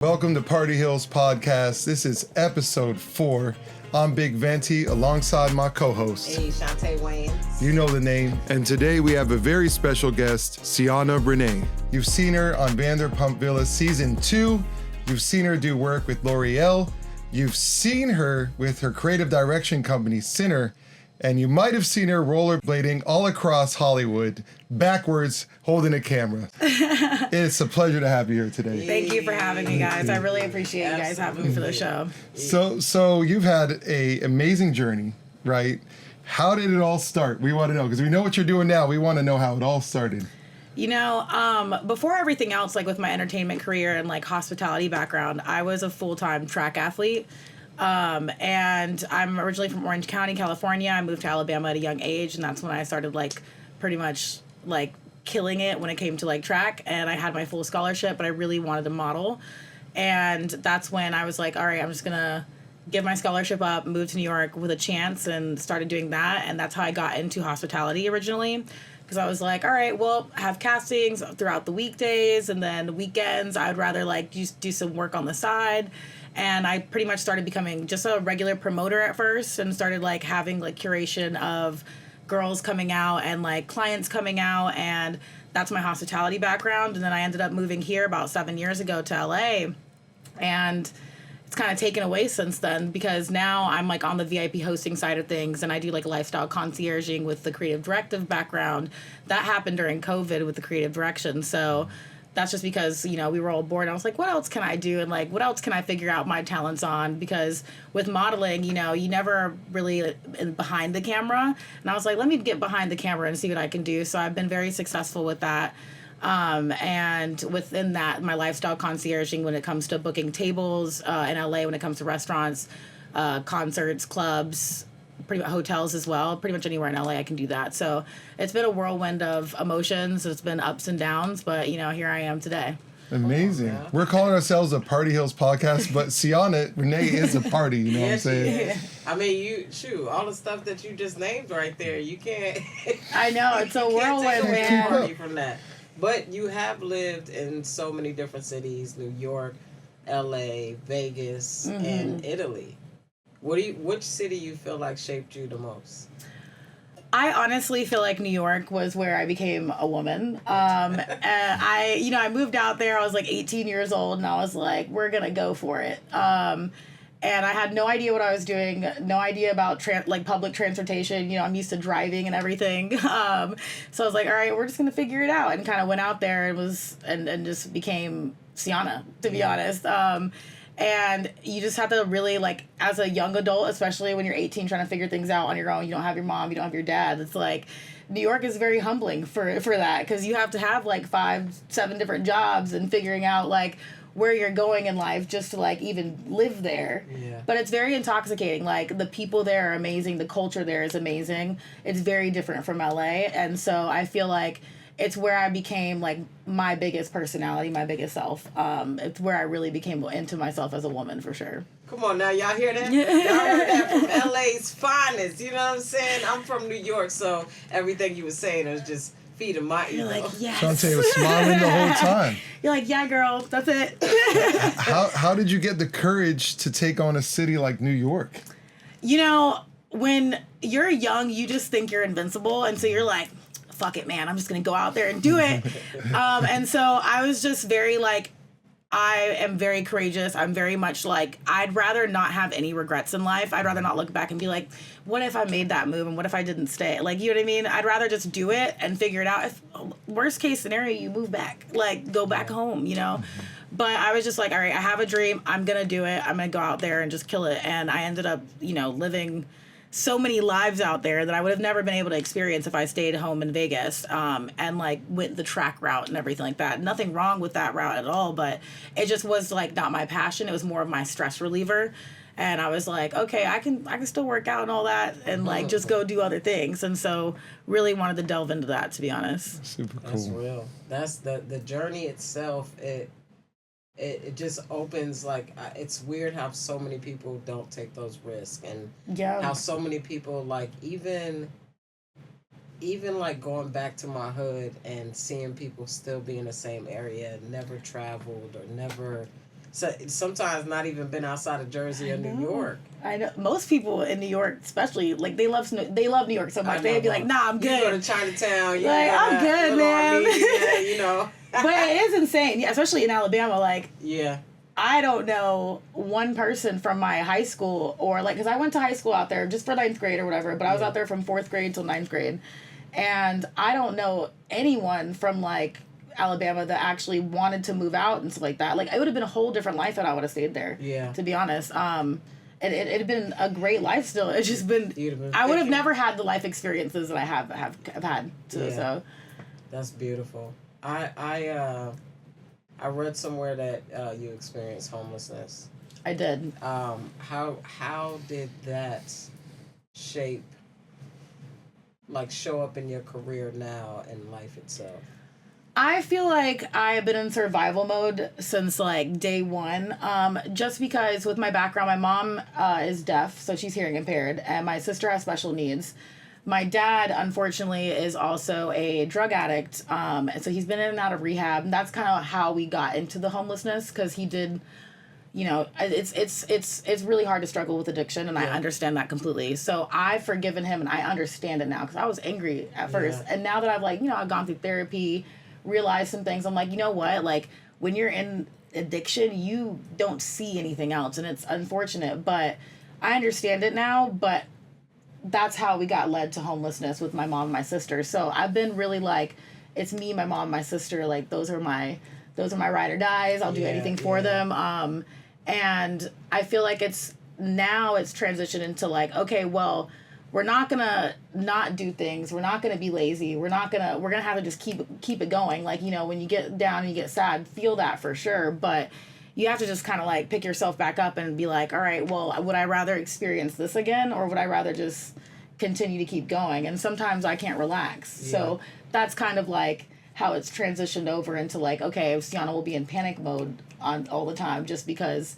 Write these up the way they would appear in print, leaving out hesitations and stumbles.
Welcome to Party Hills Podcast. This is episode 4. I'm Big Venti alongside my co-host. Hey, Shantae Wayans. You know the name. And today we have a very special guest, Sianna Renee. You've seen her on Vanderpump Villa Season 2. You've seen her do work with L'Oreal. You've seen her with her creative direction company, SINNR. And you might have seen her rollerblading all across Hollywood, backwards, holding a camera. It's a pleasure to have you here today. Thank you for having me, guys. I really appreciate you guys having me for the show. So you've had an amazing journey, right? How did it all start? We want to know, because we know what you're doing now. We want to know how it all started. You know, before everything else, like with my entertainment career and like hospitality background, I was a full-time track athlete. And I'm originally from Orange County, California. I moved to Alabama at a young age, and that's when I started like pretty much like killing it when it came to like track. And I had my full scholarship, but I really wanted to model. And that's when I was like, all right, I'm just gonna give my scholarship up, move to New York with a chance, and started doing that. And that's how I got into hospitality originally. Because I was like, all right, well, I have castings throughout the weekdays, and then the weekends I'd rather like just do some work on the side. And I pretty much started becoming just a regular promoter at first, and started like having like curation of girls coming out and like clients coming out, and that's my hospitality background. And then I ended up moving here about 7 years ago to LA, and it's kind of taken away since then, because now I'm like on the VIP hosting side of things, and I do like lifestyle concierging with the creative directive background. That happened during COVID with the creative direction. So that's just because, you know, we were all bored. I was like, what else can I do? And like, what else can I figure out my talents on? Because with modeling, you know, you never really behind the camera. And I was like, let me get behind the camera and see what I can do. So I've been very successful with that. And within that, my lifestyle concierging when it comes to booking tables in LA, when it comes to restaurants, concerts, clubs, pretty much hotels as well. Pretty much anywhere in LA I can do that. So it's been a whirlwind of emotions. It's been ups and downs, but you know, here I am today. Amazing. Oh, we're calling ourselves a Party Hills podcast, but Sianna Renee is a party, you know what I'm saying? I mean, all the stuff that you just named right there, you can't. I know, it's a whirlwind, man. From that. But you have lived in so many different cities: New York, LA, Vegas, and Italy. Which city you feel like shaped you the most? I honestly feel like New York was where I became a woman. And I moved out there. I was like 18 years old, and I was like, we're gonna go for it. And I had no idea what I was doing, no idea about public transportation. You know, I'm used to driving and everything. So I was like, all right, we're just gonna figure it out, and kind of went out there and just became Sianna, to be honest. And you just have to really, like, as a young adult, especially when you're 18, trying to figure things out on your own. You don't have your mom, you don't have your dad. It's like, New York is very humbling for that, because you have to have like 5-7 different jobs and figuring out like where you're going in life just to like even live there. Yeah. But it's very intoxicating. Like, the people there are amazing. The culture there is amazing. It's very different from LA. And so I feel like it's where I became like my biggest personality, my biggest self. It's where I really became into myself as a woman, for sure. Come on now, y'all hear that? Y'all heard that from LA's finest. You know what I'm saying? I'm from New York, so everything you were saying was just feeding my ego. You're like, yes. Shantae was smiling the whole time. You're like, yeah, girl, that's it. How did you get the courage to take on a city like New York? You know, when you're young, you just think you're invincible, and so you're like, fuck it, man, I'm just gonna go out there and do it. And so I was just very like, I am very courageous. I'm very much like, I'd rather not have any regrets in life. I'd rather not look back and be like, what if I made that move and what if I didn't stay? Like, you know what I mean? I'd rather just do it and figure it out. If worst case scenario, you move back, like go back home, you know? But I was just like, all right, I have a dream. I'm going to do it. I'm going to go out there and just kill it. And I ended up, you know, living so many lives out there that I would have never been able to experience if I stayed home in Vegas, and like went the track route and everything like that. Nothing wrong with that route at all, but it just was like not my passion. It was more of my stress reliever. And I was like, okay, I can still work out and all that, and like just go do other things. And so really wanted to delve into that, to be honest. Super cool. That's real. That's the journey itself. It just opens, like, it's weird how so many people don't take those risks, and how so many people, like, even like going back to my hood and seeing people still be in the same area, never traveled or never So sometimes not even been outside of Jersey or New York. I know most people in New York, especially like they love New York so much. They'd be like, "Nah, I'm good." You go to Chinatown, like I'm good, man. Armenia, you know. But it is insane, yeah, especially in Alabama. Like, yeah, I don't know one person from my high school or like, because I went to high school out there just for 9th grade or whatever. But I was out there from 4th grade till 9th grade, and I don't know anyone from like Alabama that actually wanted to move out and stuff like that. Like, it would have been a whole different life if I would have stayed there. Yeah. To be honest, it had been a great life still. It's just been I would have never had the life experiences that I have had. So that's beautiful. I read somewhere that you experienced homelessness. I did. How did that show up in your career now and life itself? I feel like I've been in survival mode since like day one. Just because with my background, my mom is deaf, so she's hearing impaired, and my sister has special needs. My dad, unfortunately, is also a drug addict, so he's been in and out of rehab. And that's kind of how we got into the homelessness, because he did, you know, it's really hard to struggle with addiction, and I understand that completely. So I've forgiven him, and I understand it now, because I was angry at first, and now that I've gone through therapy, realized some things, I'm like, you know what, like when you're in addiction, you don't see anything else, and it's unfortunate, but I understand it now. But that's how we got led to homelessness with my mom and my sister. So I've been really like, it's me, my mom, my sister, like those are my ride or dies. I'll do anything for them. And I feel like it's transitioned into like, okay, well, we're not gonna not do things. We're not gonna be lazy. We're gonna have to just keep it going. Like, you know, when you get down and you get sad, feel that for sure. But you have to just kind of like pick yourself back up and be like, all right, well, would I rather experience this again, or would I rather just continue to keep going? And sometimes I can't relax. Yeah. So that's kind of like how it's transitioned over into like, okay, Sianna will be in panic mode all the time, just because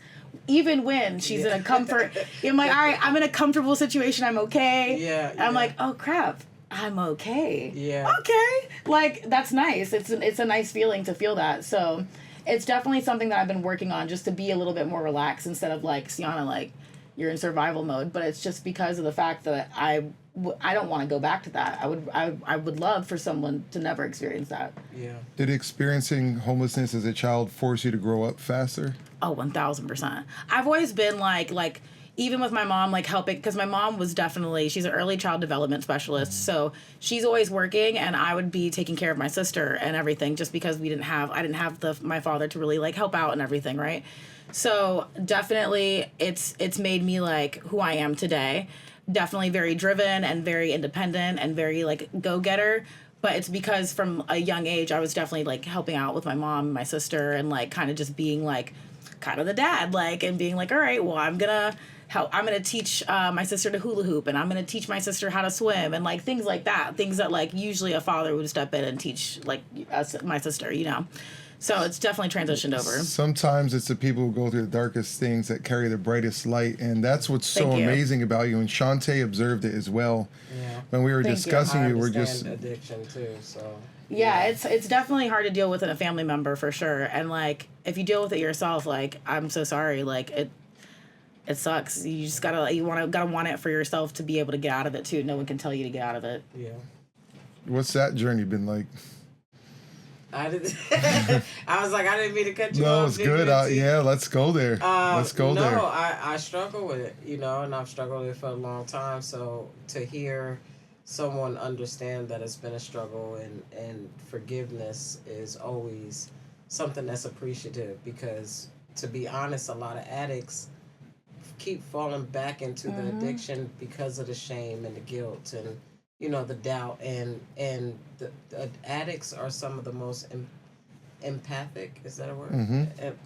even when she's in a comfort, I'm like, all right, I'm in a comfortable situation, I'm okay. Yeah. I'm like, oh crap, I'm okay. Yeah. Okay. Like, that's nice. It's a nice feeling to feel that. So it's definitely something that I've been working on, just to be a little bit more relaxed instead of like, Sianna, like you're in survival mode. But it's just because of the fact that I don't want to go back to that. I would love for someone to never experience that. Yeah. Did experiencing homelessness as a child force you to grow up faster? Oh, 1,000%. I've always been like even with my mom, like helping, because my mom was she's an early child development specialist, so she's always working, and I would be taking care of my sister and everything, just because I didn't have my father to really like help out and everything, right? So definitely it's made me like who I am today. Definitely very driven and very independent and very like go-getter. But it's because from a young age, I was definitely like helping out with my mom and my sister, and like kind of just being like kind of the dad, like, and being like, all right, well, I'm gonna teach my sister to hula hoop, and I'm gonna teach my sister how to swim, and like things like that, things that like usually a father would step in and teach like my sister, you know. So it's definitely transitioned over. Sometimes it's the people who go through the darkest things that carry the brightest light, and that's what's so amazing about you. And Shantae observed it as well. Yeah. When we were discussing you, we're just addiction too. So yeah, it's definitely hard to deal with in a family member for sure. And like if you deal with it yourself, like I'm so sorry, like it sucks. You just gotta want it for yourself to be able to get out of it too. No one can tell you to get out of it. Yeah. What's that journey been like? I was like, I didn't mean to cut you off. No, it's good. Yeah, let's go there. Let's go there. No, I struggle with it, you know, and I've struggled with it for a long time. So to hear someone understand that it's been a struggle and forgiveness is always something that's appreciative, because to be honest, a lot of addicts keep falling back into the addiction because of the shame and the guilt and, you know, the doubt, and the addicts are some of the most empathic, is that a word?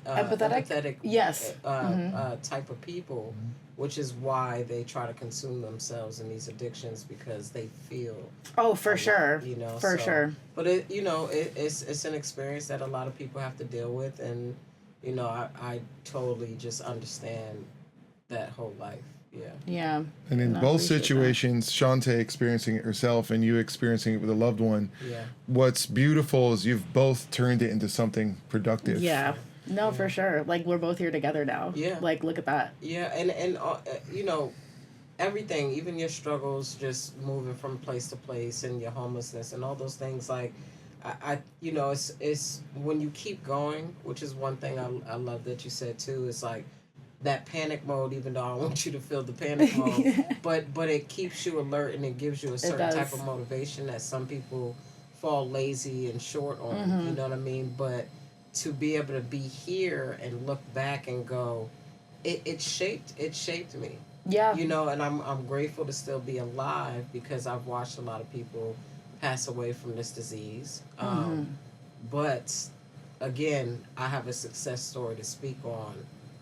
Empathetic, yes, type of people, which is why they try to consume themselves in these addictions, because they feel. Oh, for sure. You know, for sure. But it's an experience that a lot of people have to deal with, and you know, I totally just understand that whole life. Yeah. Yeah. And in both situations, Shantae experiencing it herself and you experiencing it with a loved one. Yeah. What's beautiful is you've both turned it into something productive. Yeah. No, for sure. Like, we're both here together now. Yeah. Like, look at that. Yeah, and you know, everything, even your struggles, just moving from place to place, and your homelessness and all those things. Like, I you know, it's when you keep going, which is one thing I love that you said too. It's like that panic mode, even though I don't want you to feel the panic mode, but it keeps you alert and it gives you a certain type of motivation that some people fall lazy and short on. You know what I mean? But to be able to be here and look back and go, it shaped me. Yeah. You know, and I'm grateful to still be alive because I've watched a lot of people pass away from this disease. But again, I have a success story to speak on,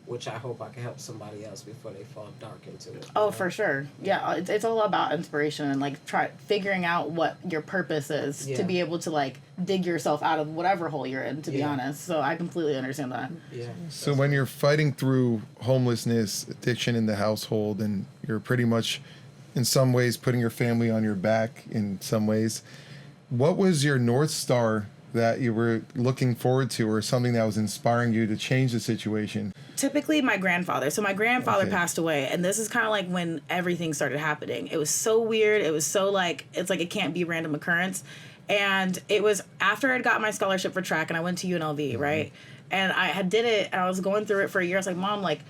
which I hope I can help somebody else before they fall dark into it. Oh, for sure. Yeah, it's all about inspiration and like figuring out what your purpose is to be able to like dig yourself out of whatever hole you're in, to be honest. So I completely understand that. Yeah. So when you're fighting through homelessness, addiction in the household, and you're pretty much in some ways putting your family on your back in some ways, what was your North Star that you were looking forward to, or something that was inspiring you to change the situation? Typically my grandfather. So my grandfather passed away, and this is kind of like when everything started happening. It was so weird. It was so like, it's like it can't be a random occurrence. And it was after I'd got my scholarship for track and I went to UNLV, right? And I did it, and I was going through it for a year. I was like, Mom, like,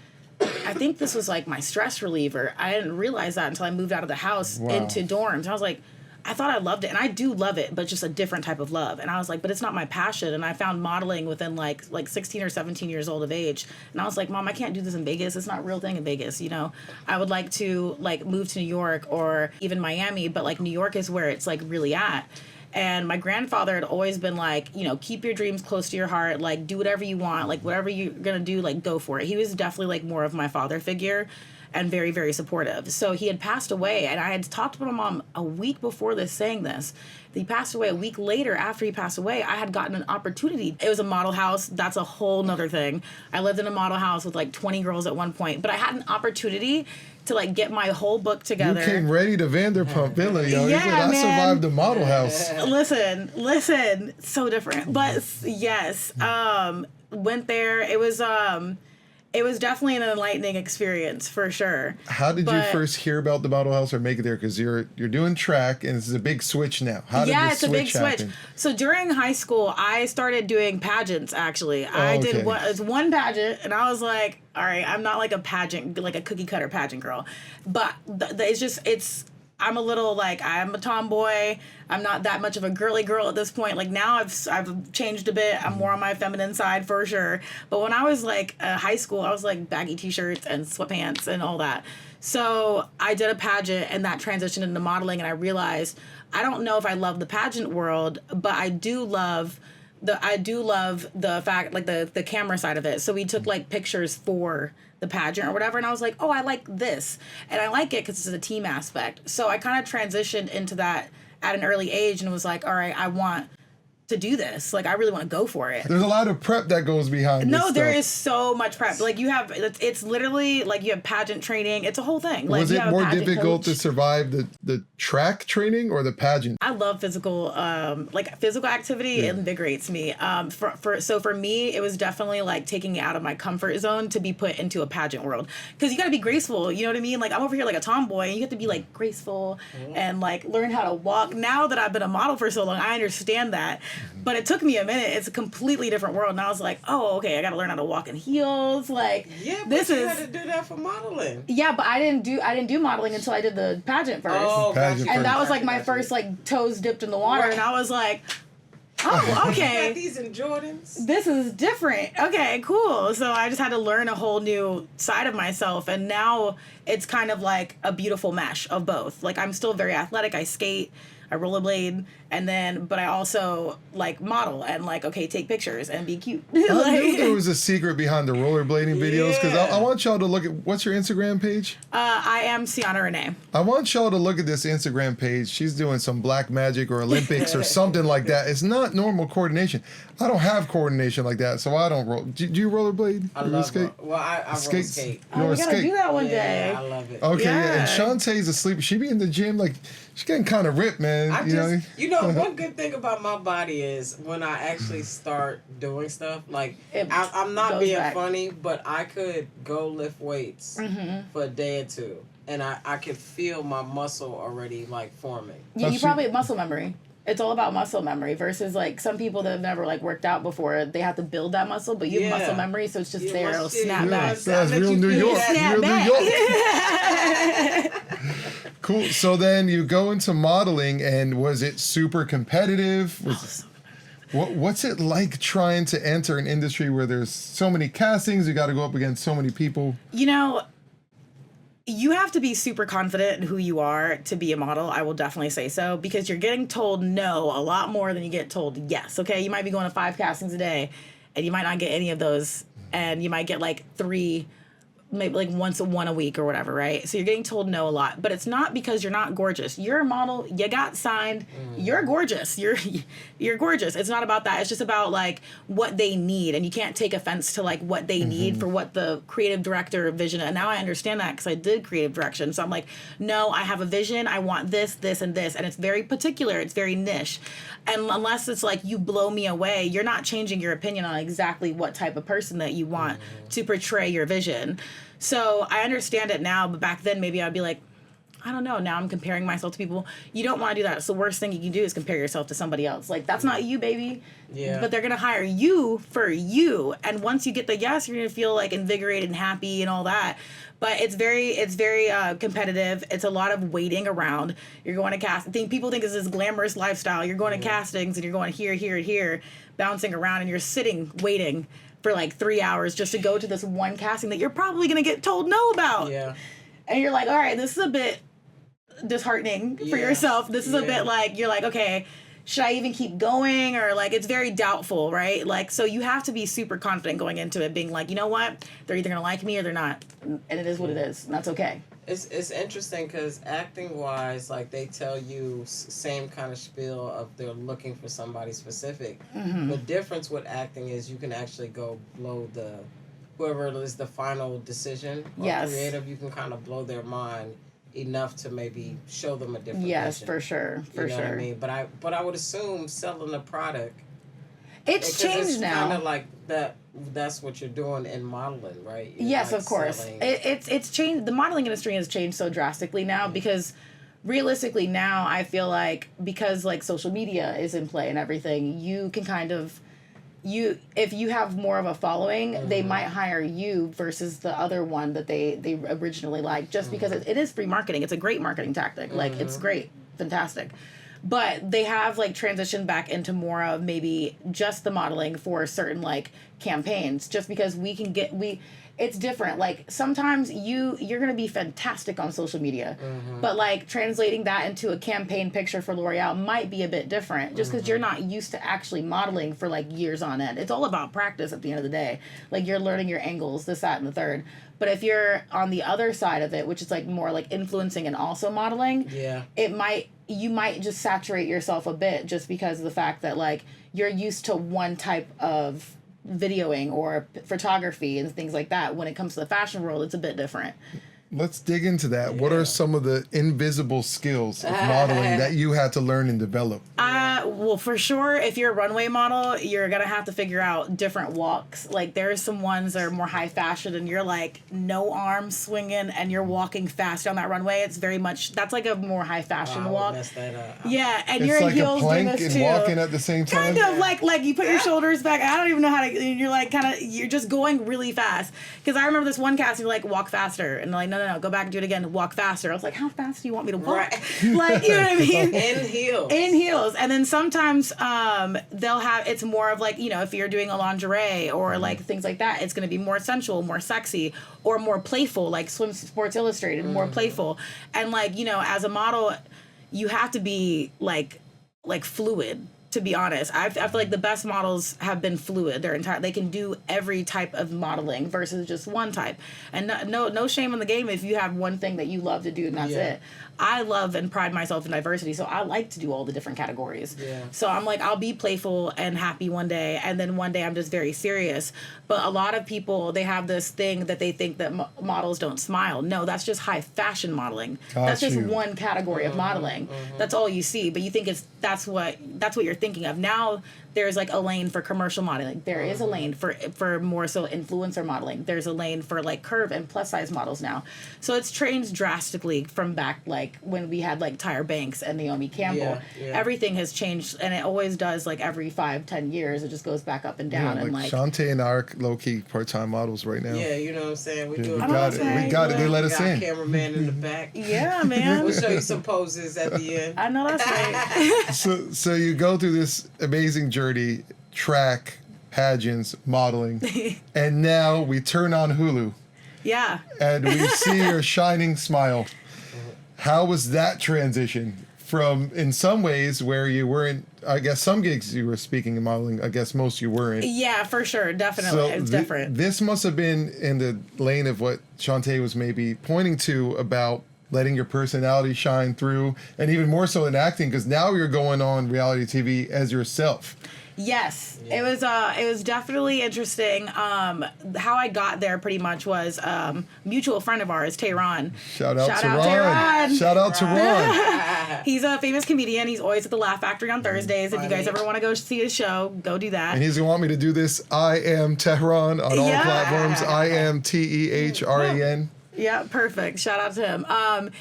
I think this was like my stress reliever. I didn't realize that until I moved out of the house into dorms. I was like, I thought I loved it, and I do love it, but just a different type of love. And I was like, but it's not my passion. And I found modeling within like 16 or 17 years old of age. And I was like, Mom, I can't do this in Vegas. It's not a real thing in Vegas, you know. I would like to like move to New York or even Miami, but like New York is where it's like really at. And my grandfather had always been like, you know, keep your dreams close to your heart, like do whatever you want, like whatever you're gonna do, like go for it. He was definitely like more of my father figure and very, very supportive. So he had passed away, and I had talked to my mom a week before this saying this. He passed away a week later. After he passed away, I had gotten an opportunity. It was a model house. That's a whole nother thing. I lived in a model house with like 20 girls at one point, but I had an opportunity to like get my whole book together. You came ready to Vanderpump Villa, yo. Yeah, I survived the model house. Listen, so different. But yes, went there. It was definitely an enlightening experience for sure. How did you first hear about the model house or make it there? Because you're doing track, and this is a big switch now. How did this switch happen? So during high school, I started doing pageants. Actually, I did one pageant, and I was like, all right, I'm not like a pageant, like a cookie cutter pageant girl, but I'm a little like, I'm a tomboy. I'm not that much of a girly girl at this point. Like now I've changed a bit. I'm more on my feminine side for sure. But when I was like high school, I was like baggy t-shirts and sweatpants and all that. So I did a pageant, and that transitioned into modeling, and I realized I don't know if I love the pageant world, but I do love the fact, like the camera side of it. So we took like pictures for the pageant or whatever, and I was like, oh, I like this, and I like it because it's a team aspect. So I kind of transitioned into that at an early age, and was like, all right, I want to do this. Like, I really want to go for it. There's a lot of prep that goes behind this. No, there is so much prep. Like, you have, it's literally like you have pageant training. It's a whole thing. Like, was it more difficult to survive the track training or the pageant? I love physical activity. It invigorates me. So for me, it was definitely like taking it out of my comfort zone to be put into a pageant world. Because you got to be graceful. You know what I mean? Like, I'm over here like a tomboy, and you have to be like graceful and like learn how to walk. Now that I've been a model for so long, I understand that. But it took me a minute. It's a completely different world. And I was like, oh, okay, I got to learn how to walk in heels. Like, but you had to do that for modeling. Yeah, but I didn't do modeling until I did the pageant first. Oh, pageant and that was like my first like toes dipped in the water, and I was like, oh, okay. You got these in Jordans. This is different. Okay, cool. So I just had to learn a whole new side of myself, and now it's kind of like a beautiful mesh of both. Like, I'm still very athletic. I skate, I rollerblade, but I also like model and like, okay, take pictures and be cute. I knew there was a secret behind the rollerblading videos, because I want y'all to look at, what's your Instagram page? I am Sianna Renee. I want y'all to look at this Instagram page. She's doing some black magic or Olympics or something like that. It's not normal coordination. I don't have coordination like that, so I don't roll. Do you rollerblade? I love skate. Well, I roller skate. Oh, we gotta do that one day. I love it. Okay, yeah. And Shantae's asleep. She be in the gym, like, she's getting kind of ripped, man. man. One good thing about my body is when I actually start doing stuff, like, I'm not being funny, but I could go lift weights for a day or two, and I could feel my muscle already, like, forming. Yeah, you probably have muscle memory. It's all about muscle memory versus, like, some people that have never, like, worked out before, they have to build that muscle, but you have muscle memory, so it's just there. It'll snap back. That's real New York. Snap back. Cool. So then you go into modeling, and was it super competitive? What's it like trying to enter an industry where there's so many castings, you got to go up against so many people? You know, you have to be super confident in who you are to be a model. I will definitely say so, because you're getting told no a lot more than you get told yes. Okay, you might be going to 5 castings a day, and you might not get any of those, and you might get like 3, maybe like one a week or whatever, right? So you're getting told no a lot, but it's not because you're not gorgeous. You're a model. You got signed. You're gorgeous. You're gorgeous. It's not about that. It's just about like what they need, and you can't take offense to like what they need for what the creative director vision. And now I understand that because I did creative direction. So I'm like, no, I have a vision. I want this, this, and this, and it's very particular. It's very niche. And unless it's like you blow me away, you're not changing your opinion on exactly what type of person that you want to portray your vision. So I understand it now, but back then maybe I'd be like, I don't know. Now I'm comparing myself to people. You don't want to do that. It's the worst thing you can do is compare yourself to somebody else. Like, that's not you, baby. Yeah. But they're going to hire you for you. And once you get the yes, you're going to feel like invigorated and happy and all that. But it's very competitive. It's a lot of waiting around. You're going to cast. People think it's this glamorous lifestyle. You're going to castings and you're going here, here, and here, bouncing around, and you're sitting waiting for like 3 hours just to go to this one casting that you're probably going to get told no about. Yeah. And you're like, all right, this is a bit disheartening for yourself. This is a bit like, you're like, okay, should I even keep going? Or like, it's very doubtful, right? Like, so you have to be super confident going into it, being like, you know what? They're either going to like me or they're not. And it is what it is. And that's okay. It's interesting because acting wise, like they tell you same kind of spiel of they're looking for somebody specific. The difference with acting is you can actually go blow whoever is the final decision or creative, you can kind of blow their mind enough to maybe show them a different vision. For sure. For sure. What I mean? But I would assume selling a product, it's changed now. Kind of like that's what you're doing in modeling, right? Yes, like of course. It's changed. The modeling industry has changed so drastically now because realistically now I feel like because like social media is in play and everything, you can kind of if you have more of a following, they might hire you versus the other one that they originally liked just because it is free marketing. It's a great marketing tactic. Like it's great. Fantastic. But they have like transitioned back into more of maybe just the modeling for certain like campaigns just because it's different. Like sometimes you're going to be fantastic on social media, but like translating that into a campaign picture for L'Oreal might be a bit different just because you're not used to actually modeling for like years on end. It's all about practice at the end of the day. Like you're learning your angles, this, that, and the third. But if you're on the other side of it, which is like more like influencing and also modeling, you might just saturate yourself a bit just because of the fact that like you're used to one type of videoing or photography and things like that. When it comes to the fashion world, it's a bit different. Let's dig into that. What are some of the invisible skills of modeling that you had to learn and develop? Well, for sure, if you're a runway model, you're going to have to figure out different walks. Like, there's some ones that are more high fashion, and you're, like, no arms swinging, and you're walking fast down that runway. It's very much, that's, like, a more high fashion walk. Mess that up. Yeah, and it's you're like in heels doing this, too. It's like a plank and walking at the same time. Kind of, like you put your shoulders back. I don't even know how to, and you're, like, you're just going really fast. Because I remember this one casting, like, walk faster. And, like, no, go back and do it again, walk faster. I was like, how fast do you want me to walk? Right. Like, you know what I mean? In heels. In heels. And then sometimes they'll have, it's more of like, you know, if you're doing a lingerie or like things like that, it's going to be more sensual, more sexy, or more playful, like Sports Illustrated, more playful. And like, you know, as a model, you have to be like fluid to be honest. I feel like the best models have been fluid their entire. They can do every type of modeling versus just one type. And no shame in the game if you have one thing that you love to do and that's it. I love and pride myself in diversity, so I like to do all the different categories. Yeah. So I'm like, I'll be playful and happy one day, and then one day I'm just very serious. But a lot of people, they have this thing that they think that models don't smile. No, that's just high fashion modeling. That's just one category of modeling. That's all you see, but you think that's what you're thinking of. Now there's like a lane for commercial modeling. There is a lane for more so influencer modeling. There's a lane for like curve and plus size models now. So it's changed drastically from back like when we had like Tyra Banks and Naomi Campbell. Everything has changed, and it always does. Like every 5-10 years, it just goes back up and down. Yeah, and like Shantae and I are low key part time models right now. Yeah, you know what I'm saying. We got it. We got it. They let us in. Cameraman in the back. Yeah, man. We'll show you some poses at the end. I know that's right. So you go through this amazing journey, track, pageants, modeling, and now we turn on Hulu. Yeah. And we see your shining smile. How was that transition from, in some ways, where you weren't, I guess some gigs you were speaking and modeling, I guess most you weren't. Yeah, for sure. Definitely. So it's different. This must have been in the lane of what Shantae was maybe pointing to about letting your personality shine through, and even more so in acting, because now you're going on reality TV as yourself. Yes, it was definitely interesting. How I got there pretty much was mutual friend of ours, Tehran. Shout out to Ron. Shout out to Ron. He's a famous comedian. He's always at the Laugh Factory on Thursdays. If you guys ever want to go see his show, go do that. And he's gonna want me to do this. I am Tehran on all platforms. I am TEHRAN. Yeah, perfect. Shout out to him.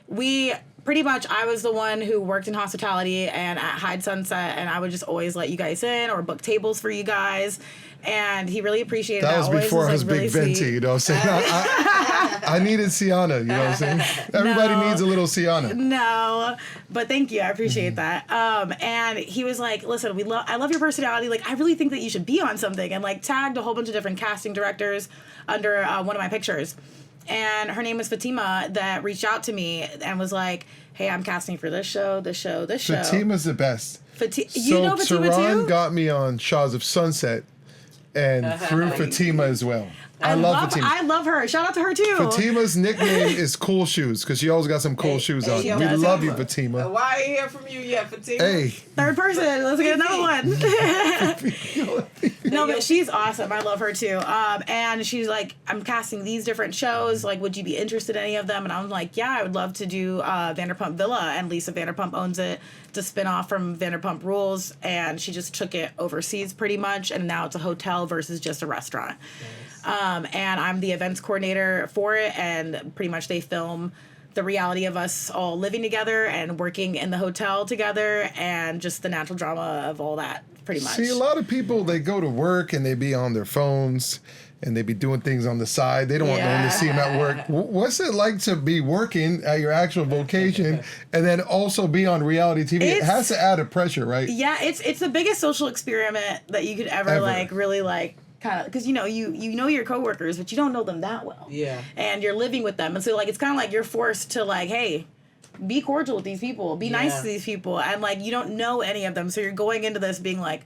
We pretty much, I was the one who worked in hospitality and at Hyde Sunset, and I would just always let you guys in or book tables for you guys. And he really appreciated that. That was before I was Big Venti, you know what I'm saying? I needed Sianna, you know what I'm saying? Everybody needs a little Sianna. No, but thank you. I appreciate that. And he was like, listen, I love your personality. Like, I really think that you should be on something. And like tagged a whole bunch of different casting directors under one of my pictures. And her name was Fatima that reached out to me and was like, hey, I'm casting for this show, this show, this show. Fatima's the best. You know Fatima Tehran too? got me on Shaws of Sunset and through Fatima as well. I love Fatima. I love her. Shout out to her too. Fatima's nickname is Cool Shoes because she always got some cool shoes on. We love you, Fatima. Why I ain't hear from you yet, Fatima? Hey. Third person. Let's get another one. No, but she's awesome. I love her too. And she's like, I'm casting these different shows. Like, would you be interested in any of them? And I'm like, yeah, I would love to do Vanderpump Villa. And Lisa Vanderpump owns it. It's a spin-off from Vanderpump Rules. And she just took it overseas pretty much. And now it's a hotel versus just a restaurant. Nice. And I'm the events coordinator for it. And pretty much they film the reality of us all living together and working in the hotel together and just the natural drama of all that, pretty much. See, a lot of people, they go to work and they be on their phones and they be doing things on the side. They don't want no one to see them at work. What's it like to be working at your actual vocation and then also be on reality TV? It has to add a pressure, right? Yeah, it's the biggest social experiment that you could ever. Like, really, like, kind of, because you know your coworkers, but you don't know them that well. Yeah. And you're living with them, and so like it's kind of like you're forced to like, hey, be cordial with these people, be nice to these people, and like you don't know any of them, so you're going into this being like,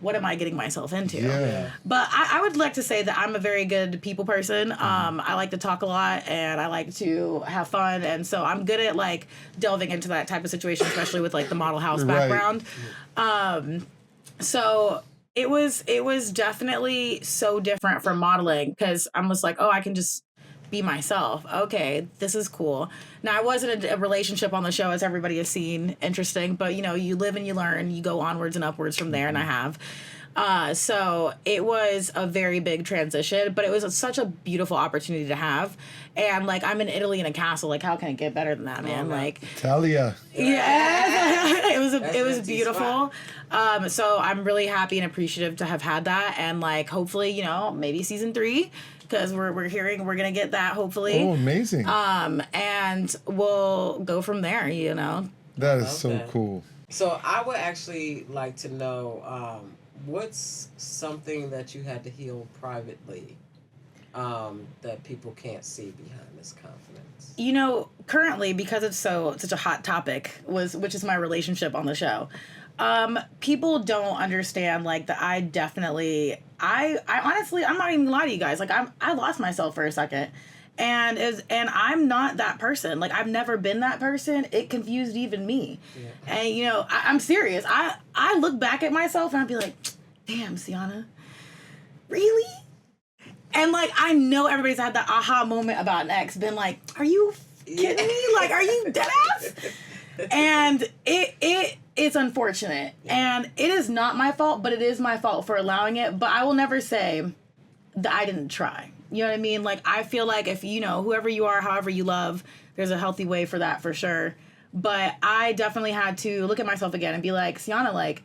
what am I getting myself into? Yeah. But I would like to say that I'm a very good people person. I like to talk a lot and I like to have fun, and so I'm good at like delving into that type of situation, especially with like the model house background. So it was definitely so different from modeling because I'm just like, oh, I can just be myself. Okay, this is cool. Now, I wasn't a relationship on the show, as everybody has seen. Interesting. But, you know, you live and you learn. You go onwards and upwards from there, and I have. So it was a very big transition, but it was such a beautiful opportunity to have. And, like, I'm in Italy in a castle. Like, how can it get better than that, man? Like, Italia. Yeah. it was beautiful. So I'm really happy and appreciative to have had that. And, like, hopefully, you know, maybe season 3. Because we're hearing we're gonna get that hopefully. Oh, amazing! And we'll go from there. You know. That is so cool. So I would actually like to know what's something that you had to heal privately that people can't see behind this confidence. You know, currently because it's such a hot topic which is my relationship on the show. People don't understand, like, that I definitely, I honestly, I'm not even gonna lie to you guys. Like, I lost myself for a second. And I'm not that person. Like, I've never been that person. It confused even me. Yeah. And, you know, I'm serious. I look back at myself and I'd be like, damn, Sianna, really? And, like, I know everybody's had that aha moment about an ex, been like, are you kidding me? Like, are you dead ass? And it's unfortunate. And it is not my fault, but it is my fault for allowing it. But I will never say that I didn't try. You know what I mean? Like, I feel like if, you know, whoever you are, however you love, there's a healthy way for that for sure. But I definitely had to look at myself again and be like, Sianna, like,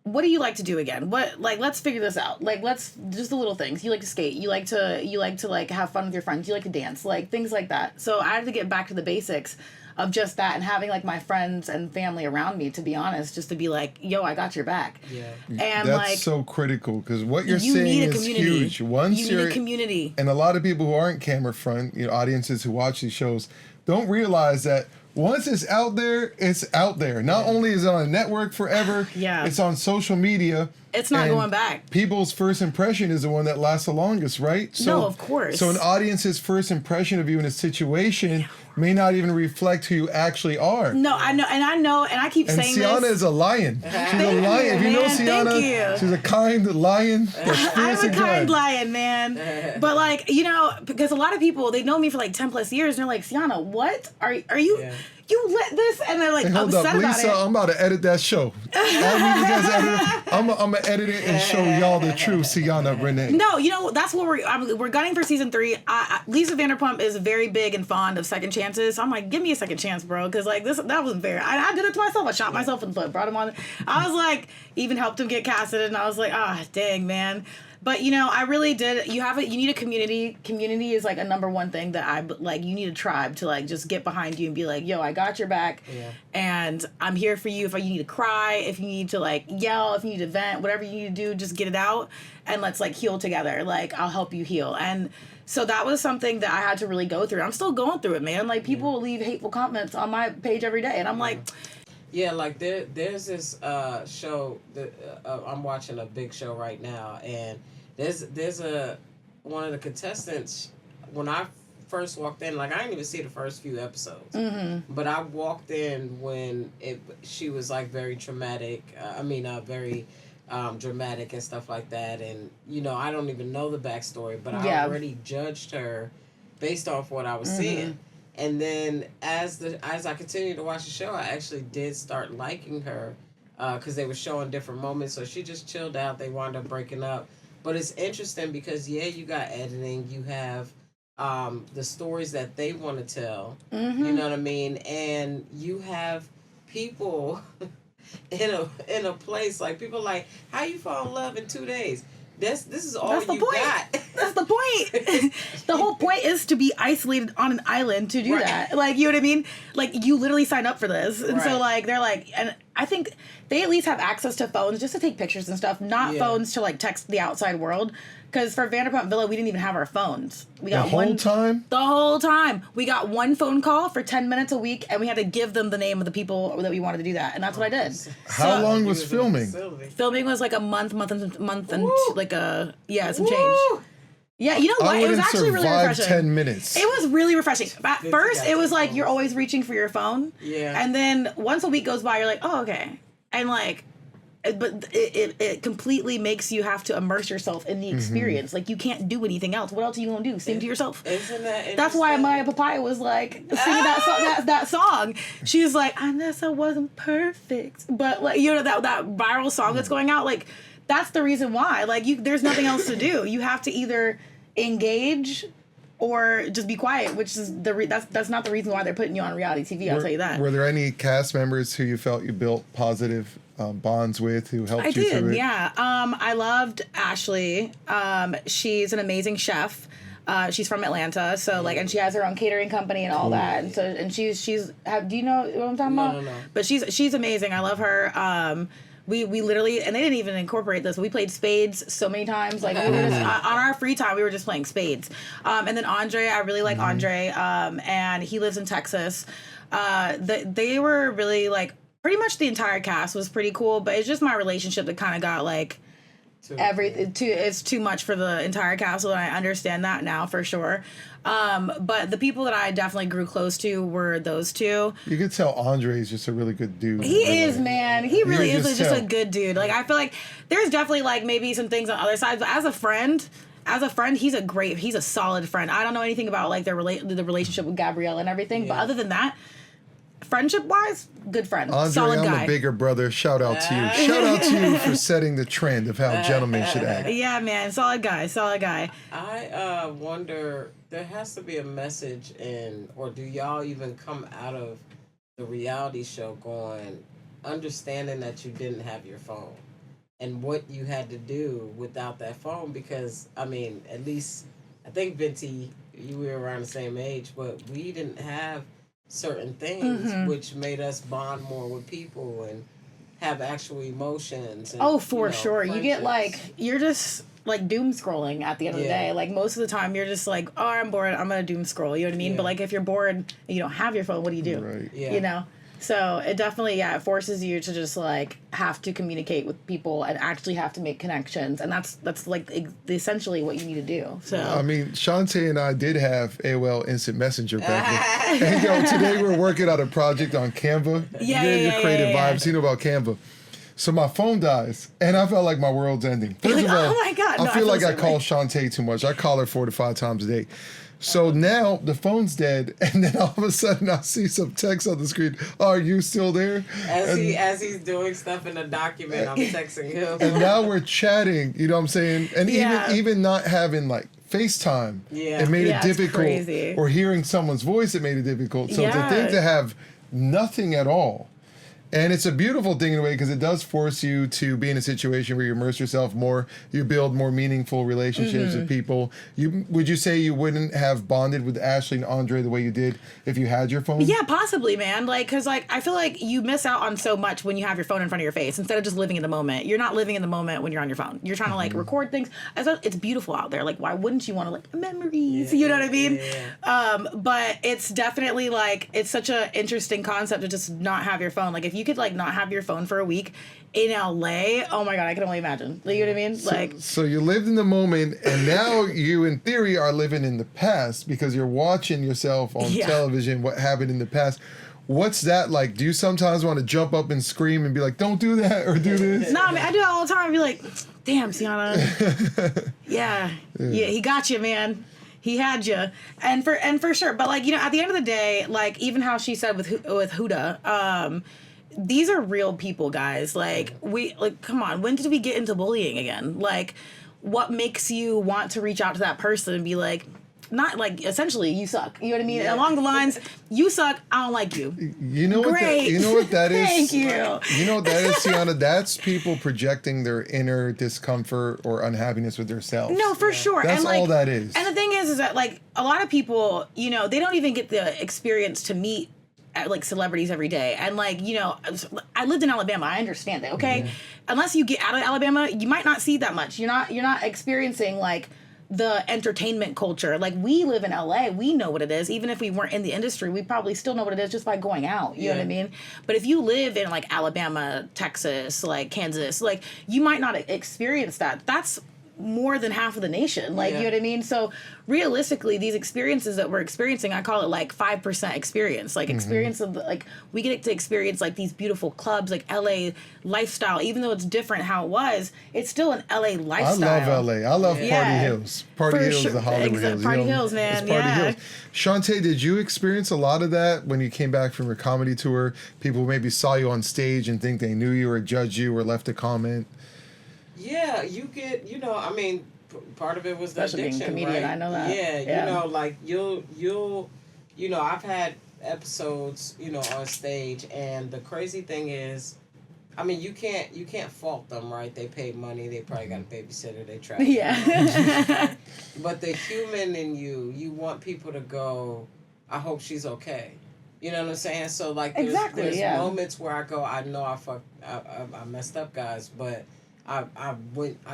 what do you like to do again? What, like, let's figure this out. Like, let's, just the little things. You like to skate. You like to like have fun with your friends. You like to dance, like things like that. So I had to get back to the basics of just that and having like my friends and family around me, to be honest, just to be like, yo, I got your back. Yeah. And that's like, so critical, because what you're saying is huge. Once you need a community. And a lot of people who aren't camera front, you know, audiences who watch these shows don't realize that once it's out there, it's out there. Not only is it on a network forever, it's on social media. It's not going back. People's first impression is the one that lasts the longest, right? So, no, of course. So an audience's first impression of you in a situation may not even reflect who you actually are. No, I know, and I keep saying Sianna this. is a lion. She's a lion. If you know Sianna, she's a kind lion. I'm a kind lion, man. But like, you know, because a lot of people, they know me for like 10 plus years, and they're like, Sianna, what are you? Yeah. You let this, and they're like, hold upset up, Lisa, about it. I'm about to edit that show. I'm gonna edit it and show y'all the true Sianna Renee. No, you know, that's what we're gunning for season 3. Lisa Vanderpump is very big and fond of second chances. So I'm like, give me a second chance, bro, because like that wasn't fair. I did it to myself. I shot myself in the foot, brought him on. I was like, even helped him get casted, and I was like, dang, man. But, you know, I really did. You need a community. Community is, like, a number one thing that you need a tribe to, like, just get behind you and be like, yo, I got your back. Yeah. And I'm here for you. If you need to cry, if you need to, like, yell, if you need to vent, whatever you need to do, just get it out. And let's, like, heal together. Like, I'll help you heal. And so that was something that I had to really go through. I'm still going through it, man. Like, people leave hateful comments on my page every day. And I'm like... Yeah, like there's this show that I'm watching, a big show right now, and there's one of the contestants. When I first walked in, like, I didn't even see the first few episodes, but I walked in when she was like very traumatic. Very dramatic and stuff like that, and you know, I don't even know the backstory, but I already judged her based off what I was seeing. And then as I continued to watch the show, I actually did start liking her because they were showing different moments. So she just chilled out. They wound up breaking up. But it's interesting because, you got editing. You have the stories that they want to tell. You know what I mean? And you have people in a place, like, people like, how you fall in love in 2 days? This is all you got. That's the point. The whole point is to be isolated on an island to do that. Like, you know what I mean? Like, you literally sign up for this. And so, like, they're like, and I think they at least have access to phones just to take pictures and stuff, not phones to, like, text the outside world. Because for Vanderpump Villa, we didn't even have our phones. We got the whole time? We got one phone call for 10 minutes a week, and we had to give them the name of the people that we wanted to do that. And that's what I did. How long was filming? Filming was like a month and like some change. Yeah, you know what? It was actually really refreshing. 10 minutes. It was really refreshing. At first, it was like you're always reaching for your phone. Yeah. And then once a week goes by, you're like, oh, okay. And like, but it completely makes you have to immerse yourself in the experience. Like, you can't do anything else. What else are you gonna do? Sing to yourself? Isn't that interesting? That's why Maya Papaya was like singing that song. She was like, I guess I wasn't perfect, but like, you know, that viral song that's going out. Like, that's the reason why. Like, there's nothing else to do. You have to either engage or just be quiet, which is that's not the reason why they're putting you on reality TV. I'll tell you that. Were there any cast members who you felt you built positive bonds with, who helped you through it? Yeah. I loved Ashley. She's an amazing chef. She's from Atlanta, so like, and she has her own catering company and all that. And so, and she's do you know what I'm talking about? No. But she's amazing. I love her. We literally, and they didn't even incorporate this, we played spades so many times. Like, we were just, on our free time, we were just playing spades. And then Andre, I really like Andre, and he lives in Texas. They were really, like, pretty much the entire cast was pretty cool, but it's just my relationship that kind of got like it's too much for the entire cast, and I understand that now for sure. But the people that I definitely grew close to were those two. You could tell Andre is just a really good dude. He is, man. He really is just a good dude. Like, I feel like there's definitely like maybe some things on other sides, but as a friend, he's a solid friend. I don't know anything about like the relationship with Gabrielle and everything, but other than that, friendship wise, good friend. Andre, solid I'm guy. a bigger brother. Shout out to you. Shout out to you for setting the trend of how gentlemen should act. Yeah, man. Solid guy. I wonder, there has to be a message or do y'all even come out of the reality show going, understanding that you didn't have your phone and what you had to do without that phone? Because, I mean, at least, I think, Venti, you were around the same age, but we didn't have certain things which made us bond more with people and have actual emotions. And, sure. You get like, you're just like doom scrolling at the end of the day. Like most of the time you're just like, oh, I'm bored, I'm gonna doom scroll. You know what I mean? But like if you're bored and you don't have your phone, what do you do? Right. Yeah. You know? So it definitely, it forces you to just like have to communicate with people and actually have to make connections, and that's like essentially what you need to do. So I mean, Shantae and I did have AOL Instant Messenger back then. And today we're working on a project on Canva. Your creative vibes. You know about Canva. So my phone dies, and I felt like my world's ending. First of all, oh my God, I feel like I call Shantae too much. I call her 4 to 5 times a day. So now the phone's dead, and then all of a sudden I see some text on the screen. Are you still there? As he's doing stuff in the document, I'm texting him. And now we're chatting. You know what I'm saying? And even not having like FaceTime, it made it difficult. Or hearing someone's voice, it made it difficult. So to think to have nothing at all. And it's a beautiful thing in a way because it does force you to be in a situation where you immerse yourself more, you build more meaningful relationships with people. Would you say you wouldn't have bonded with Ashley and Andre the way you did if you had your phone? Yeah, possibly, man. Like, because like I feel like you miss out on so much when you have your phone in front of your face instead of just living in the moment. You're not living in the moment when you're on your phone. You're trying to like record things. It's beautiful out there. Like, why wouldn't you want to like memories? You know what I mean? Yeah. But it's definitely like it's such an interesting concept to just not have your phone. Like, if you could like not have your phone for a week in LA, oh my God, I can only imagine. Like, you know what I mean? So you lived in the moment, and now you, in theory, are living in the past because you're watching yourself on television, what happened in the past. What's that like? Do you sometimes want to jump up and scream and be like, don't do that or do this? No, I mean, I do it all the time. I'd be like, damn, Sianna. yeah, he got you, man. He had you, and for sure. But like, you know, at the end of the day, like even how she said with Huda, these are real people, guys. Like come on, when did we get into bullying again? Like, what makes you want to reach out to that person and be like, not like essentially you suck. You know what I mean? Yeah. Along the lines, you suck. I don't like you. You know what? You know what that is? Thank you. You know what that is, Sianna? That's people projecting their inner discomfort or unhappiness with themselves. No, for sure. That's all that is. And the thing is that like a lot of people, you know, they don't even get the experience to meet like celebrities every day. And like, you know, I lived in Alabama. I understand that. Okay, unless you get out of Alabama, you might not see that much. You're not experiencing like the entertainment culture. Like, we live in LA, we know what it is. Even if we weren't in the industry, we probably still know what it is just by going out. You know what I mean? But if you live in like Alabama, Texas, like Kansas, like you might not experience that. That's more than half of the nation. Like, you know what I mean? So realistically, these experiences that we're experiencing, I call it like 5% experience. Like experience of like, we get to experience like these beautiful clubs, like LA lifestyle. Even though it's different how it was, it's still an LA lifestyle. I love LA. I love Party Hills. Party Hills, the Hollywood Hills. Party Hills, man. It's Party Hills. Shantae, did you experience a lot of that when you came back from your comedy tour? People maybe saw you on stage and think they knew you or judged you or left a comment? Yeah, you get, you know, I mean, part of it was the especially addiction, being a comedian, right? I know that. Yeah, you know, like you'll, you know, I've had episodes, you know, on stage, and the crazy thing is, I mean, you can't fault them, right? They paid money, they probably got a babysitter, they travel. Yeah. But the human in you want people to go, I hope she's okay. You know what I'm saying? So like, there's moments where I go, I know I messed up, guys, but I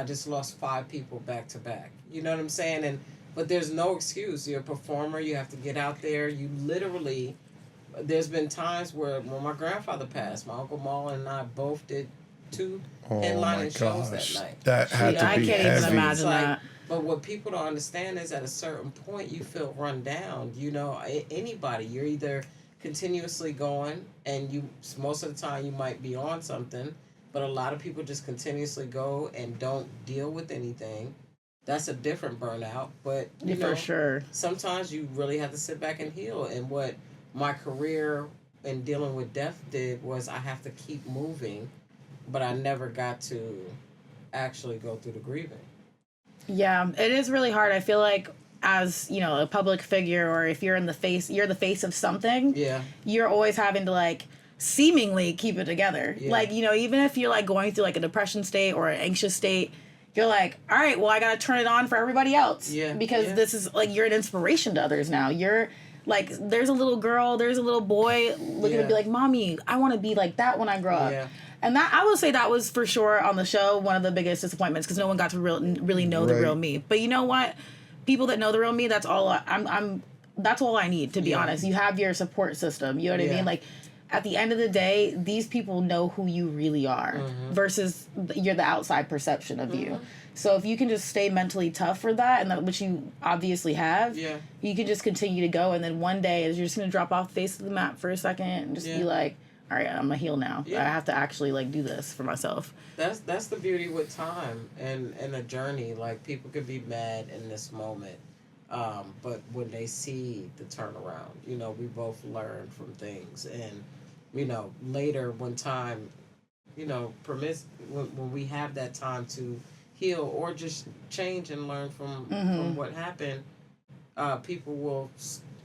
just lost 5 people back to back. You know what I'm saying? But there's no excuse. You're a performer. You have to get out there. You literally, there's been times where when my grandfather passed, my Uncle Maul and I both did 2 headlining shows that night. That had to be I can't heavy. even imagine that. But what people don't understand is at a certain point you feel run down. You know, anybody, you're either continuously going, and you most of the time you might be on something, but a lot of people just continuously go and don't deal with anything. That's a different burnout, but you know, for sure. Sometimes you really have to sit back and heal. And what my career in dealing with death did was I have to keep moving, but I never got to actually go through the grieving. Yeah, it is really hard. I feel like as, you know, a public figure, or if you're the face of something, you're always having to like seemingly keep it together. Yeah. Like, you know, even if you're like going through like a depression state or an anxious state, you're like, all right, well, I got to turn it on for everybody else. Yeah. Because this is like, you're an inspiration to others now. You're like, there's a little girl, there's a little boy looking to be like, Mommy, I want to be like that when I grow up. Yeah. And that, I will say that was for sure on the show one of the biggest disappointments, because no one got to really know the real me. But you know what? People that know the real me, that's all that's all I need, to be honest. You have your support system. You know what I mean? Like, at the end of the day, these people know who you really are versus you're the outside perception of you. So if you can just stay mentally tough for that, and that, which you obviously have, you can just continue to go. And then one day, you're just going to drop off the face of the map for a second and just be like, all right, I'm going to heal now. I have to actually like do this for myself. That's the beauty with time and a journey. Like, people could be mad in this moment, but when they see the turnaround, you know, we both learn from things. And, you know, later when time, you know, permits, when we have that time to heal or just change and learn from what happened, people will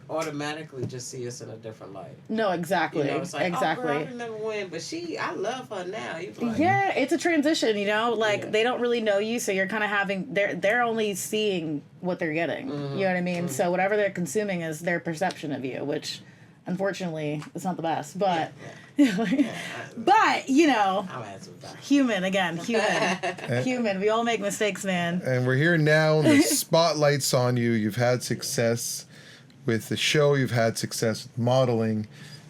automatically just see us in a different light. No, exactly. You know, it's like, exactly. Oh, girl, I remember when, but I love her now. Like, yeah, it's a transition, you know? Like, they don't really know you, so you're kind of having, they're only seeing what they're getting. You know what I mean? So whatever they're consuming is their perception of you, which, unfortunately, is not the best. But, but, you know, human, again, human. We all make mistakes, man. And we're here now, and the spotlight's on you. You've had success with the show, you've had success with modeling.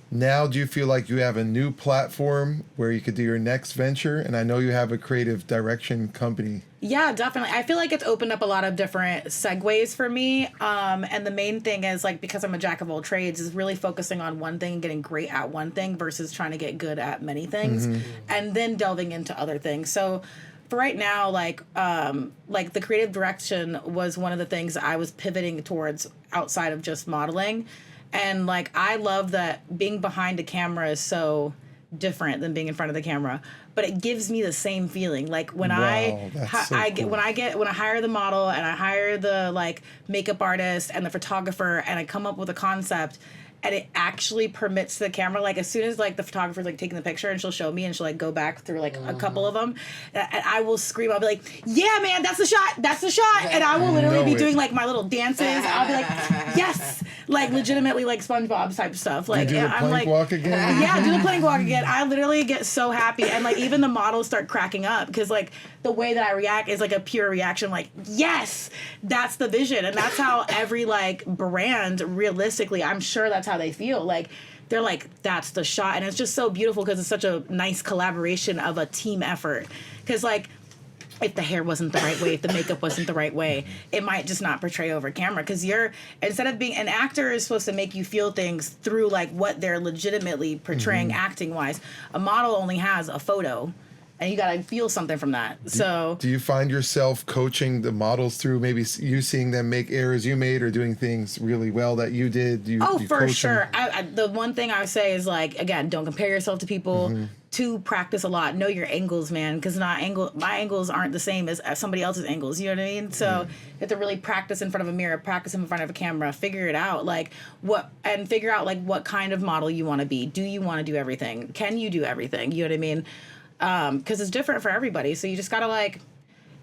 Now, do you feel like you have a new platform where you could do your next venture? And I know you have a creative direction company. Yeah, definitely. I feel like it's opened up a lot of different segues for me. And the main thing is, like, because I'm a jack of all trades, is really focusing on one thing and getting great at one thing versus trying to get good at many things and then delving into other things. So for right now, like the creative direction was one of the things I was pivoting towards outside of just modeling. And, like, I love that being behind a camera is so different than being in front of the camera, but it gives me the same feeling. Like, when when I hire the model and I hire the, like, makeup artist and the photographer and I come up with a concept and it actually permits the camera, like, as soon as, like, the photographer's, like, taking the picture and she'll show me and she'll, like, go back through, like, a couple of them, and I will scream. I'll be like, yeah, man, that's the shot, and I will literally be doing, like, my little dances. I'll be like, yes, like, legitimately, like, SpongeBob type stuff. Like, you do the plank walk again? Yeah, do the plank walk again. I literally get so happy, and, like, even the models start cracking up, because, like, the way that I react is, like, a pure reaction, like, yes, that's the vision, and that's how every, like, brand, realistically, I'm sure that's how they feel. Like, they're like, that's the shot. And it's just so beautiful because it's such a nice collaboration of a team effort. Because, like, if the hair wasn't the right way, if the makeup wasn't the right way, it might just not portray over camera. Because instead of being an actor is supposed to make you feel things through, like, what they're legitimately portraying acting wise. A model only has a photo. And you gotta feel something from that. So, do you find yourself coaching the models through maybe you seeing them make errors you made or doing things really well that you did? You for sure. The one thing I would say is, like, again, don't compare yourself to people. To practice a lot, know your angles, man, because my angles aren't the same as somebody else's angles. You know what I mean? So you have to really practice in front of a mirror, practice in front of a camera, figure it out, figure out like what kind of model you want to be. Do you want to do everything? Can you do everything? You know what I mean? Because it's different for everybody. So you just gotta, like,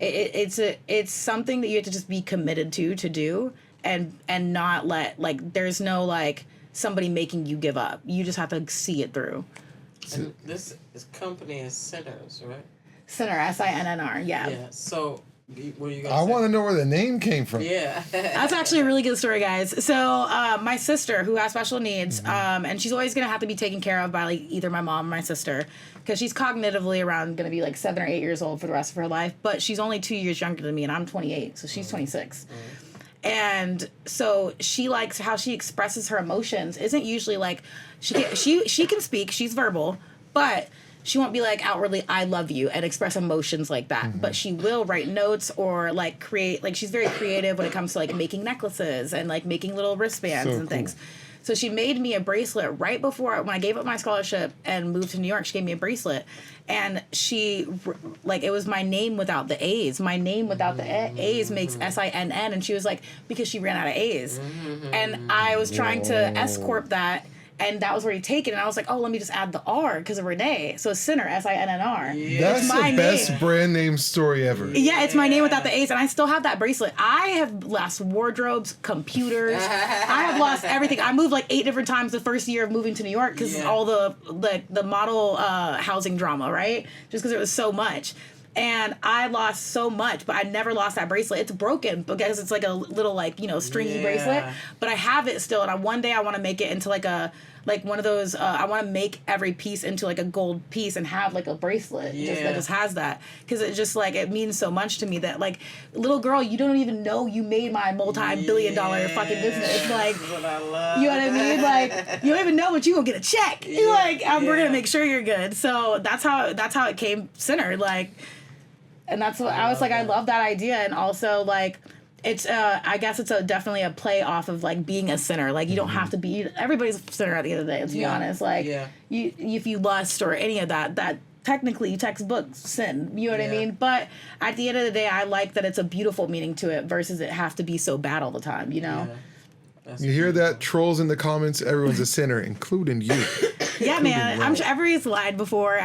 it's something that you have to just be committed to do, and not let, like, there's no, like, somebody making you give up. You just have to see it through. And this company is SINNR, right? SINNR, SINNR, yeah. Yeah. So What are you gonna I say? want to know where the name came from. Yeah. That's actually a really good story, guys. So my sister, who has special needs, and she's always going to have to be taken care of by like either my mom or my sister, because she's cognitively around going to be like 7 or 8 years old for the rest of her life. But she's only 2 years younger than me, and I'm 28, so she's 26. And so she likes how she expresses her emotions. Isn't usually like she can speak, she's verbal, but she won't be like outwardly "I love you" and express emotions like that. But she will write notes or like create, like she's very creative when it comes to like making necklaces and like making little wristbands and things. So she made me a bracelet right before, when I gave up my scholarship and moved to New York. She gave me a bracelet, and she, like, it was my name without the A's. My name without the A's makes SINN, and she was like, because she ran out of A's. And I was trying to S-corp that, and that was already taken. And I was like, oh, let me just add the R because of Renee. So SINNR, SINNR. Yeah. That's the best brand name story ever. Yeah, it's my name without the A's, and I still have that bracelet. I have lost wardrobes, computers. I have lost everything. I moved like 8 different times the first year of moving to New York because all the model housing drama, right? Just because it was so much. And I lost so much, but I never lost that bracelet. It's broken because it's like a little like, you know, stringy bracelet. But I have it still, and one day I want to make it into like a, like one of those, I want to make every piece into like a gold piece and have like a bracelet that just has that. Because it just like, it means so much to me that like, little girl, you don't even know you made my multi-billion-dollar fucking business. Like, what I love. You know what I mean? Like, you don't even know, but you gonna get a check. You're like, we're gonna make sure you're good. So that's how it came SINNR. Like, and that's what I was like, I love that idea. And also like, it's I guess it's definitely a play off of like being a sinner. Like you don't have to be, everybody's a sinner at the end of the day, let's be honest. Like you, if you lust or any of that technically textbook sin, you know what I mean? But at the end of the day, I like that it's a beautiful meaning to it versus it have to be so bad all the time, you know? You hear that, trolls in the comments? Everyone's a sinner, including you. Yeah, man. I'm sure everybody's lied before.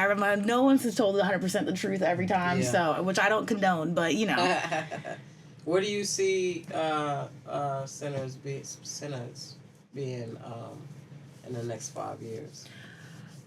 No one's has told 100% the truth every time, so, which I don't condone, but you know. Where do you see sinners being in the next 5 years?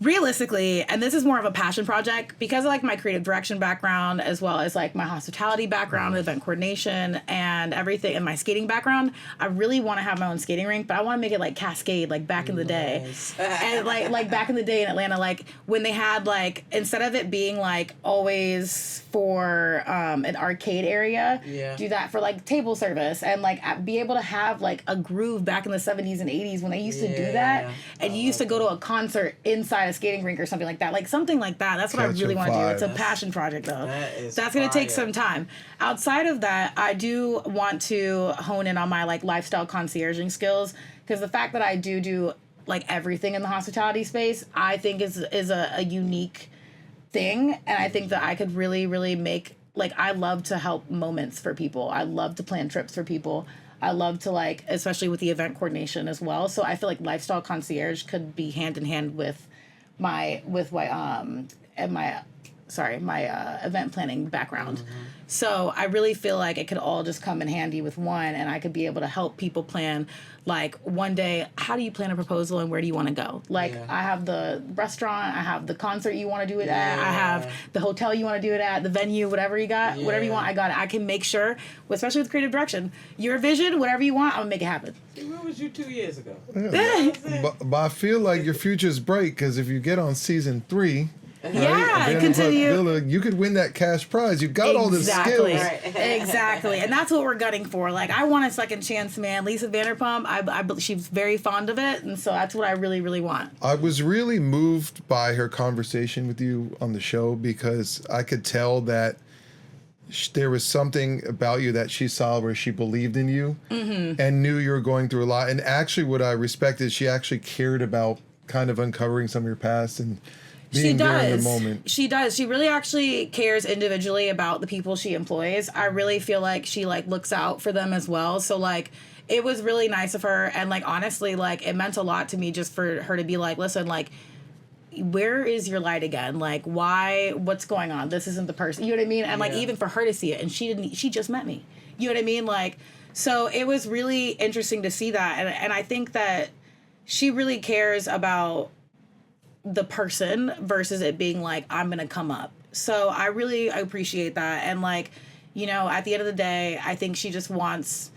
Realistically, and this is more of a passion project, because of like my creative direction background, as well as like my hospitality background, event coordination, and everything, and my skating background, I really want to have my own skating rink, but I want to make it like Cascade, like back in the day. And like back in the day in Atlanta, like when they had like, instead of it being like always for an arcade area, do that for like table service, and like be able to have like a groove back in the 70s and 80s when they used to do that, and you used to go to a concert inside a skating rink or something like that. Like something like that. That's what I really want to do. It's a passion project though. That's going to take some time. Outside of that, I do want to hone in on my like lifestyle concierging skills, because the fact that I do like everything in the hospitality space, I think is a unique thing, and I think that I could really, really make, like, I love to help moments for people. I love to plan trips for people. I love to like, especially with the event coordination as well. So I feel like lifestyle concierge could be hand in hand with my event planning background. So I really feel like it could all just come in handy with one, and I could be able to help people plan, like, one day, how do you plan a proposal and where do you want to go? Like, I have the restaurant, I have the concert you want to do it at, I have the hotel you want to do it at, the venue, whatever you got, whatever you want, I got it. I can make sure, especially with creative direction, your vision, whatever you want, I'm going to make it happen. Where was you 2 years ago? But I feel like your future's bright, because if you get on season 3... Yeah, continue. Villa, you could win that cash prize. You got all the skills. Exactly, and that's what we're gunning for. Like, I want a second chance, man. Lisa Vanderpump, she's very fond of it, and so that's what I really, really want. I was really moved by her conversation with you on the show, because I could tell that there was something about you that she saw where she believed in you and knew you were going through a lot. And actually, what I respected, she actually cared about kind of uncovering some of your past and being there in the moment. She does. She really actually cares individually about the people she employs. I really feel like she like looks out for them as well. So like, it was really nice of her, and like honestly, like it meant a lot to me just for her to be like, listen, like, where is your light again? Like, why? What's going on? This isn't the person. You know what I mean? And like, even for her to see it, and she just met me. You know what I mean? Like, so it was really interesting to see that, and I think that she really cares about the person versus it being like, I'm gonna come up. So I really appreciate that. And like, You know, at the end of the day, I think she just wants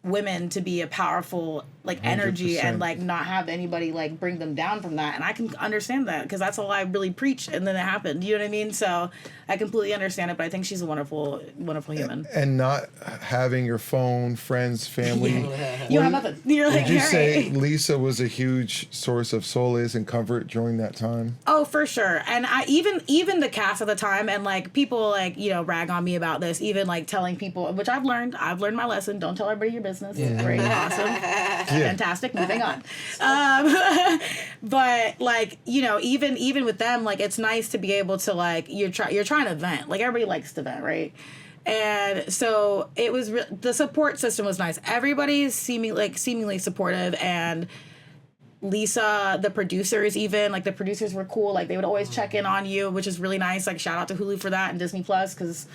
women to be a powerful like energy 100%. and like not have anybody like bring them down from that, and I can understand that because that's all I really preach, and then it happened, you know what I mean? So I completely understand it, but I think she's a wonderful human. And not having your phone, friends, family. You don't have nothing. You're like, Would you all say right. Lisa was a huge source of solace and comfort during that time? Oh, for sure. And I even the cast at the time, and like people like, you know, rag on me about this, even like telling people, which I've learned my lesson. Don't tell everybody your business. Yeah. Great, awesome, fantastic. Moving on. But like, you know, even with them, like it's nice to be able to like you're trying to vent. Like everybody likes to vent, right? And so it was the support system was nice. Everybody's seemingly supportive, and Lisa, the producers, even like the producers were cool. Like they would always check in on you, which is really nice. Like shout out to Hulu for that and Disney Plus, because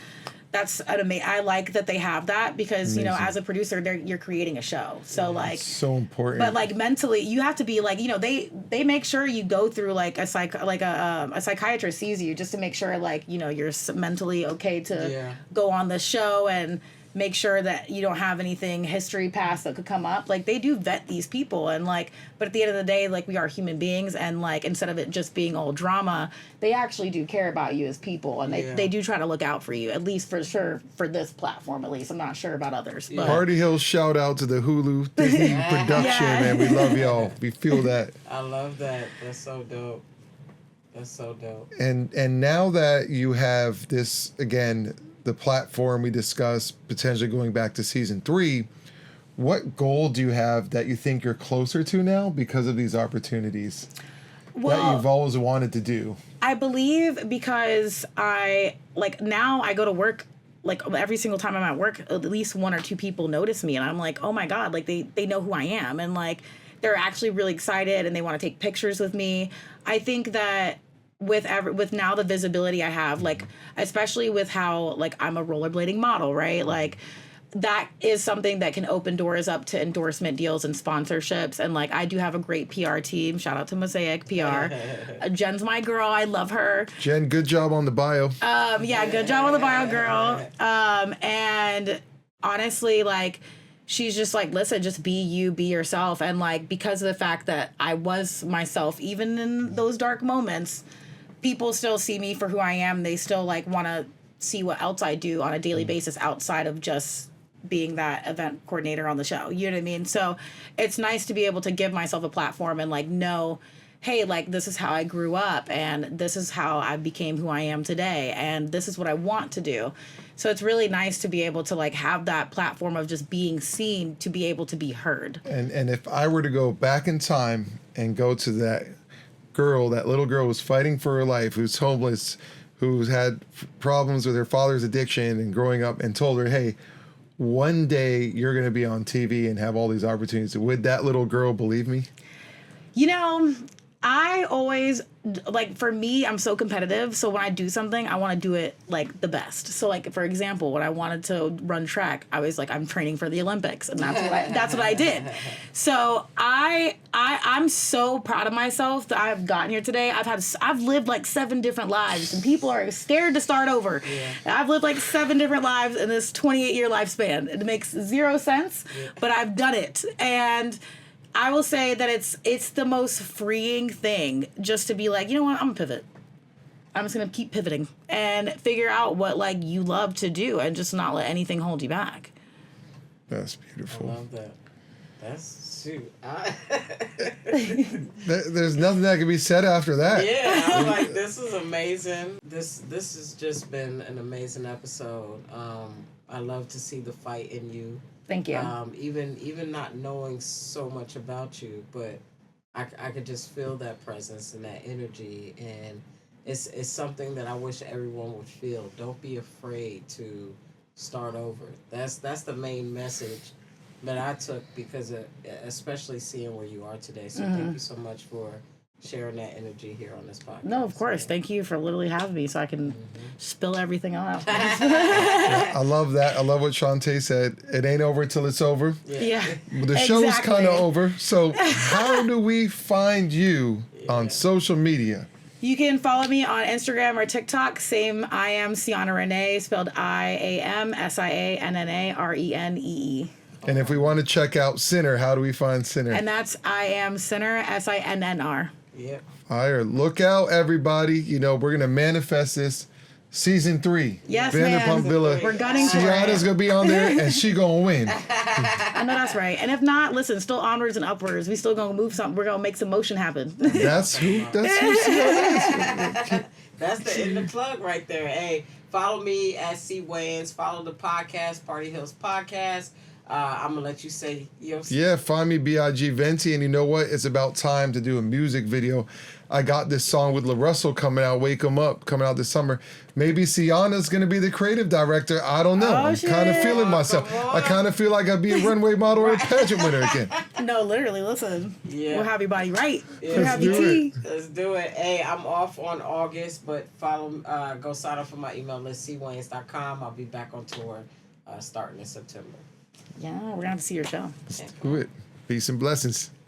that's I like that they have that, because you know, as a producer, you're creating a show, so like So important. but like mentally, you have to be like, you know, they make sure you go through like a psychiatrist sees you just to make sure like, you know, you're mentally okay to go on the show, and make sure that you don't have anything history past that could come up. Like they do vet these people, and like, but at the end of the day, like we are human beings, and like instead of it just being all drama, they actually do care about you as people, and they do try to look out for you, at least for sure for this platform. At least I'm not sure about others. But Party Hill shout out to the Hulu Disney production, man. We love y'all. We feel that. I love that. That's so dope. That's so dope. And now that you have this again, the platform we discussed potentially going back to season 3, what goal do you have that you think you're closer to now because of these opportunities that you've always wanted to do? I believe because now I go to work, like every single time I'm at work, at least 1 or 2 people notice me, and I'm like, oh my God, like they know who I am, and like they're actually really excited and they want to take pictures with me. I think that with now the visibility I have, like especially with how like I'm a rollerblading model, right? Like that is something that can open doors up to endorsement deals and sponsorships. And like I do have a great PR team. Shout out to Mosaic PR. Jen's my girl. I love her. Jen, good job on the bio. Good job on the bio, girl. And honestly, like she's just like, listen, just be you, be yourself. And like because of the fact that I was myself, even in those dark moments, people still see me for who I am. They still like want to see what else I do on a daily basis outside of just being that event coordinator on the show. You know what I mean? So it's nice to be able to give myself a platform and like know, hey, like this is how I grew up, and this is how I became who I am today, and this is what I want to do. So it's really nice to be able to like have that platform of just being seen, to be able to be heard. And if I were to go back in time and go to that little girl who's fighting for her life, who's homeless, who's had problems with her father's addiction and growing up, and told her, hey, one day you're going to be on TV and have all these opportunities, would that little girl believe me? You know, I always, like, for me, I'm so competitive. So when I do something, I want to do it, like, the best. So, like, for example, when I wanted to run track, I was like, I'm training for the Olympics. And that's what I did. So I'm so proud of myself that I've gotten here today. I've lived, like, 7 different lives. And people are scared to start over. Yeah. I've lived, like, 7 different lives in this 28-year lifespan. It makes 0 sense, but I've done it. And I will say that it's the most freeing thing just to be like, you know what, I'm gonna pivot. I'm just gonna keep pivoting and figure out what like you love to do and just not let anything hold you back. That's beautiful. I love that. That's shoot. There's nothing that can be said after that. Yeah, I'm like, this is amazing. This has just been an amazing episode. I love to see the fight in you. Thank you. Even not knowing so much about you, but I could just feel that presence and that energy, and it's something that I wish everyone would feel. Don't be afraid to start over. That's the main message that I took, because of, especially seeing where you are today. So thank you so much for sharing that energy here on this podcast. No, of course. Thank you for literally having me so I can spill everything out. Yeah, I love that. I love what Shantae said. It ain't over till it's over. Yeah. The show's kind of over. So how do we find you on social media? You can follow me on Instagram or TikTok. Same, I am Sianna Renee, spelled IAMSIANNARENEE. And if we want to check out SINNR, how do we find SINNR? And that's I am SINNR, SINNR. Yep. Fire. Look out, everybody. You know, we're going to manifest this. Season 3. Yes, Vanderpump Villa. We're gunning for it. Sianna's going to be on there, and she going to win. I know that's right. And if not, listen, still onwards and upwards. We still going to move something. We're going to make some motion happen. That's who Sianna is. That's the end of plug right there. Hey, follow me at C Wayans. Follow the podcast, Party Hills Podcast. I'm going to let you say yours. Yeah, find me B.I.G. Venti. And you know what? It's about time to do a music video. I got this song with La Russell coming out, Wake 'Em Up, coming out this summer. Maybe Sianna's going to be the creative director. I don't know. I'm kind of feeling myself. I kind of feel like I'd be a runway model or a pageant winner again. No, literally, listen. Yeah. We'll have your body right. Yeah. We'll have your tea. Let's do it. Hey, I'm off on August, but go sign up for my email list, cwayans.com. I'll be back on tour starting in September. Yeah, we're going to have to see your show. Do it. Peace and blessings.